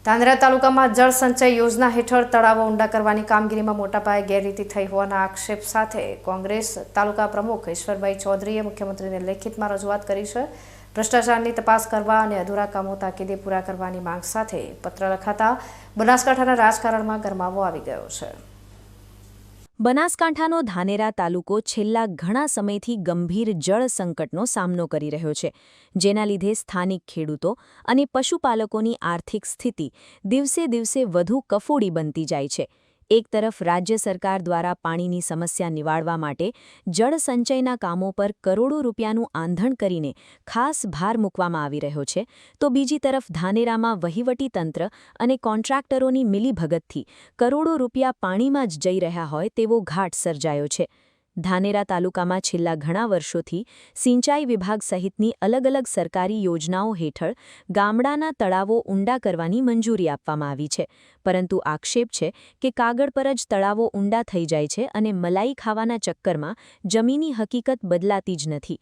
ધાનેરા તાલુકામાં જળ સંચય યોજના હેઠળ તળાવો ઊંડા કરવાની કામગીરીમાં મોટા પાયે ગેરરીતિ થઈ હોવાના આક્ષેપ સાથે કોંગ્રેસ તાલુકા પ્રમુખ ઈશ્વરભાઈ ચૌધરીએ મુખ્યમંત્રીને લેખિતમાં રજૂઆત કરી છે। ભ્રષ્ટાચારની તપાસ કરવા અને અધૂરા કામો તાકીદે પૂરા કરવાની માંગ સાથે પત્ર લખાતા બનાસકાંઠાના રાજકારણમાં ગરમાવો આવી ગયો છે। બનાસકાંઠાનો ધાનેરા તાલુકો છેલ્લા ઘણા સમયથી ગંભીર જળ સંકટનો સામનો કરી રહ્યો છે, જેના લીધે સ્થાનિક ખેડૂતો અને પશુપાલકોની આર્થિક સ્થિતિ દિવસે દિવસે વધુ કફોડી બનતી જાય છે। એક તરફ રાજ્ય સરકાર દ્વારા પાણીની સમસ્યા નિવારવા માટે જળ સંચયના કામો પર કરોડો રૂપિયાનું આંધણ કરીને ખાસ ભાર મૂકવામાં આવી રહ્યો છે, તો બીજી તરફ ધાનેરામાં વહીવટીતંત્ર અને કોન્ટ્રાક્ટરોની મિલીભગતથી કરોડો રૂપિયા પાણીમાં જ જઈ રહ્યા હોય તેવો ઘાટ સર્જાયો છે। ધાનેરા તાલુકામાં છેલ્લા ઘણા વર્ષોથી સિંચાઈ વિભાગ સહિતની અલગ અલગ સરકારી યોજનાઓ હેઠળ ગામડાના તળાવો ઊંડા કરવાની મંજૂરી આપવામાં આવી છે, પરંતુ આક્ષેપ છે કે કાગળ પર જ તળાવો ઊંડા થઈ જાય છે અને મલાઈ ખાવાના ચક્કરમાં જમીની હકીકત બદલાતી જ નથી।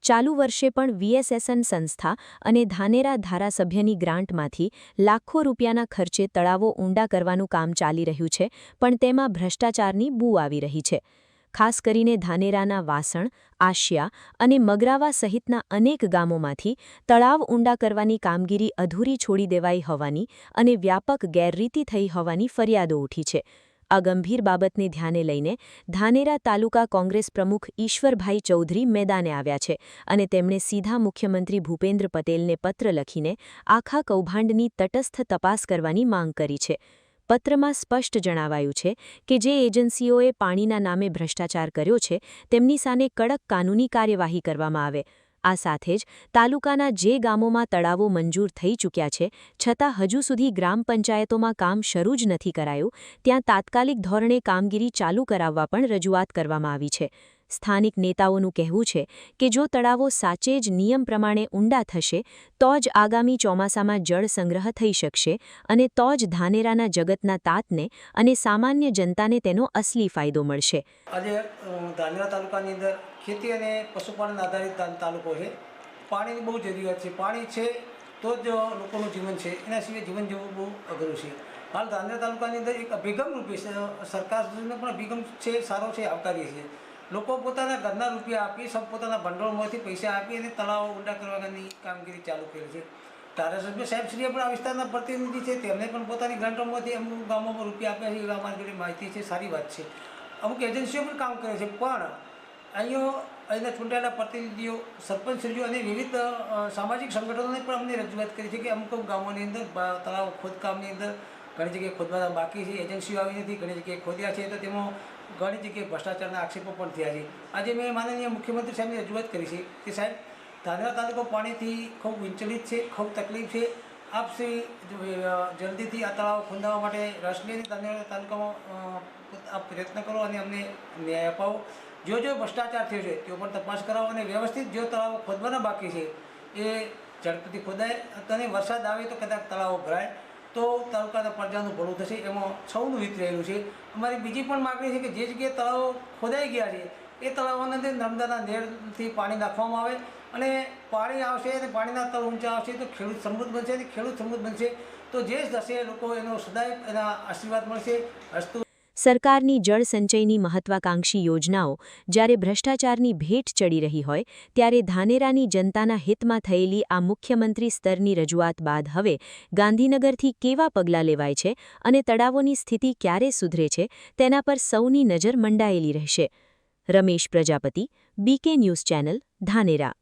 ચાલુ વર્ષે પણ વીએસએસએન સંસ્થા અને ધાનેરા ધારાસભ્યની ગ્રાન્ટમાંથી લાખો રૂપિયાના ખર્ચે તળાવો ઊંડા કરવાનું કામ ચાલી રહ્યું છે, પણ તેમાં ભ્રષ્ટાચારની બૂ આવી રહી છે। ખાસ કરીને ધાનેરાના વાસણ, આશિયા અને મગરાવા સહિતના અનેક ગામોમાંથી તળાવ ઊંડા કરવાની કામગીરી અધૂરી છોડી દેવાઈ હોવાની અને વ્યાપક ગેરરીતિ થઈ હોવાની ફરિયાદો ઉઠી છે। આ ગંભીર બાબતને ધ્યાને લઈને ધાનેરા તાલુકા કોંગ્રેસ પ્રમુખ ઈશ્વરભાઈ ચૌધરી મેદાને આવ્યા છે અને તેમણે સીધા મુખ્યમંત્રી ભૂપેન્દ્ર પટેલને પત્ર લખીને આખા કૌભાંડની તટસ્થ તપાસ કરવાની માંગ કરી છે। પત્રમાં સ્પષ્ટ જણાવાયું છે કે જે એજન્સીઓએ પાણીના નામે ભ્રષ્ટાચાર કર્યો છે તેમની સામે કડક કાનૂની કાર્યવાહી કરવામાં આવે। આ સાથે જ તાલુકાના જે ગામોમાં તળાવો મંજૂર થઈ ચૂક્યા છે છતાં હજુ સુધી ગ્રામ પંચાયતોમાં કામ શરૂ જ નથી કરાયું, ત્યાં તાત્કાલિક ધોરણે કામગીરી ચાલુ કરાવવા પણ રજૂઆત કરવામાં આવી છે। સ્થાનિક નેતાઓનું કહેવું છે કે જો તળાવો સાચે જ નિયમ પ્રમાણે ઊંડા થશે તો જ આગામી ચોમાસામાં જળ સંગ્રહ થઈ શકશે અને તો જ ધાનેરાના જગતના તાતને અને સામાન્ય જનતાને તેનો અસલી ફાયદો મળશે। આજે ધાનેરા તાલુકાની અંદર ખેતી અને પશુપાલન આધારિત તાલુકો છે। પાણીની બહુ જરૂરિયાત છે। પાણી છે તો જ લોકોનું જીવન છે, એના સિવાય જીવન જીવવું બહુ અઘરું છે। હાલ ધાનેરા તાલુકાની અંદર એક અભિગમ રૂપે સરકારનો પણ અભિગમ છે, સારો છે, આવકારીએ છીએ। લોકો પોતાના ઘરના રૂપિયા આપી પોતાના ભંડોળમાંથી પૈસા આપી અને તળાવો ઊંડા કરવાની કામગીરી ચાલુ કરી છે। ધારાસભ્ય સાહેબશ્રીએ પણ આ વિસ્તારના પ્રતિનિધિ છે, તેમને પણ પોતાની ગ્રાન્ટોમાંથી અમુક ગામોમાં રૂપિયા આપ્યા છે, એવી અમારી જોડે માહિતી છે, સારી વાત છે। અમુક એજન્સીઓ પણ કામ કરે છે, પણ અહીંના ચૂંટાયેલા પ્રતિનિધિઓ, સરપંચશ્રીઓ અને વિવિધ સામાજિક સંગઠનોને પણ અમને રજૂઆત કરી છે કે અમુક ગામોની અંદર તળાવ ખોદકામની અંદર ઘણી જગ્યાએ ખોદવાના બાકી છે, એજન્સીઓ આવી નથી, ઘણી જગ્યાએ ખોદ્યા છે, તો તેમાં ઘણી જગ્યાએ ભ્રષ્ટાચારના આક્ષેપો પણ થયા છે। આજે મેં માનનીય મુખ્યમંત્રી સાહેબની રજૂઆત કરી છે કે સાહેબ, ધાનેરા તાલુકો પાણીથી ખૂબ વિચલિત છે, ખૂબ તકલીફ છે। આપ શ્રી જલ્દીથી આ તળાવ ખોદાવવા માટે રસ લઈને ધાનેરા તાલુકામાં આપ પ્રયત્ન કરો અને અમને ન્યાય અપાવો। જો ભ્રષ્ટાચાર થયો છે તેઓ પણ તપાસ કરાવો અને વ્યવસ્થિત જો તળાવો ખોદવાના બાકી છે એ ઝડપથી ખોદાય અને વરસાદ આવે તો કદાચ તળાવો ભરાય તો તાલુકાના પ્રજાનું ભલું થશે, એમાં સૌનું હિત રહેલું છે। અમારી બીજી પણ માગણી છે કે જે જગ્યાએ તળાવો ખોદાઈ ગયા છે એ તળાવોની અંદર નર્મદાના નહેરથી પાણી નાખવામાં આવે અને પાણી આવશે અને પાણીના તળ ઊંચા આવશે તો ખેડૂત સમૃદ્ધ બનશે અને ખેડૂત સમૃદ્ધ બનશે તો જે થશે લોકો એનો સદાય એના આશીર્વાદ મળશે। સરકારની જળ સંચયની મહત્વાકાંક્ષી યોજનાઓ જ્યારે ભ્રષ્ટાચારની ભેટ ચડી રહી હોય ત્યારે ધાનેરાની જનતાના હિતમાં થયેલી આ મુખ્યમંત્રી સ્તરની રજૂઆત બાદ હવે ગાંધીનગરથી કેવા પગલાં લેવાય છે અને તળાવોની સ્થિતિ ક્યારે સુધરે છે તેના પર સૌની નજર મંડાયેલી રહેશે। Ramesh Prajapati, BK news channel, Dhanera.